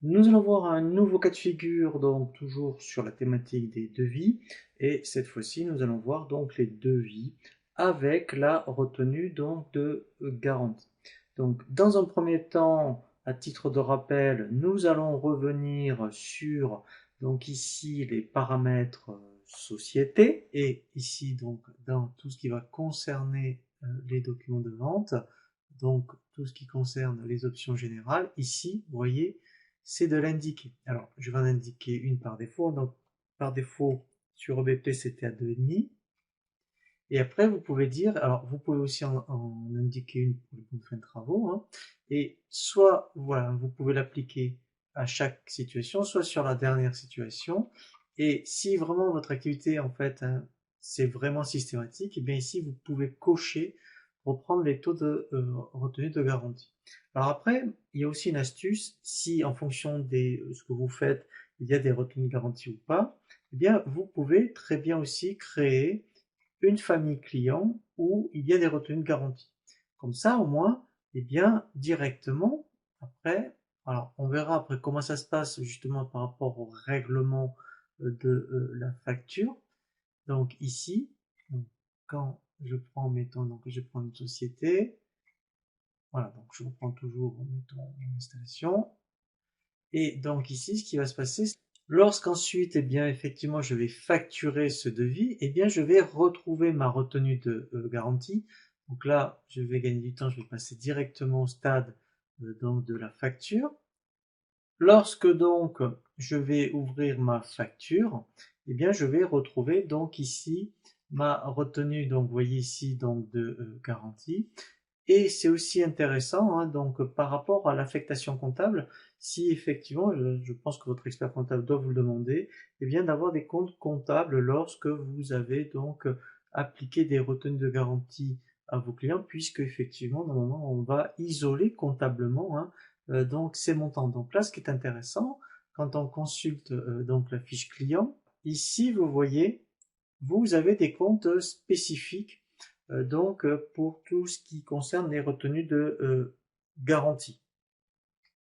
Nous allons voir un nouveau cas de figure, donc toujours sur la thématique des devis, et cette fois-ci nous allons voir donc les devis avec la retenue donc de garantie. Donc dans un premier temps, à titre de rappel, nous allons revenir sur donc ici les paramètres société et ici donc dans tout ce qui va concerner les documents de vente, donc tout ce qui concerne les options générales. Ici, vous voyez, c'est de l'indiquer. Alors, je vais en indiquer une par défaut. Donc, par défaut, sur EBP, c'était à 2,5. Et après, vous pouvez dire, alors vous pouvez aussi en indiquer une pour les bonnes fins de travaux, hein, et soit, voilà, vous pouvez l'appliquer à chaque situation, soit sur la dernière situation. Et si vraiment votre activité, en fait, hein, c'est vraiment systématique, et bien ici, vous pouvez cocher, reprendre les taux de retenue de garantie. Alors après, il y a aussi une astuce, si en fonction de ce que vous faites, il y a des retenues de garantie ou pas, eh bien, vous pouvez très bien aussi créer une famille client où il y a des retenues de garantie. Comme ça, au moins, eh bien, directement, après, alors on verra après comment ça se passe justement par rapport au règlement de la facture. Donc ici, donc, quand je prends, mettons, donc je prends une société, voilà, donc je reprends toujours, mettons, une installation. Et donc ici, ce qui va se passer, lorsqu'ensuite, eh bien, effectivement, je vais facturer ce devis, eh bien, je vais retrouver ma retenue de garantie. Donc là, je vais gagner du temps, je vais passer directement au stade donc de la facture. Lorsque donc je vais ouvrir ma facture, eh bien, je vais retrouver donc ici ma retenue, donc vous voyez ici donc de garantie. Et c'est aussi intéressant, hein, donc par rapport à l'affectation comptable, si effectivement, je pense que votre expert comptable doit vous le demander, eh bien d'avoir des comptes comptables lorsque vous avez donc appliqué des retenues de garantie à vos clients, puisque effectivement, normalement, on va isoler comptablement, hein, donc ces montants. Donc là, ce qui est intéressant, quand on consulte donc la fiche client, ici, vous voyez, vous avez des comptes spécifiques donc pour tout ce qui concerne les retenues de garantie.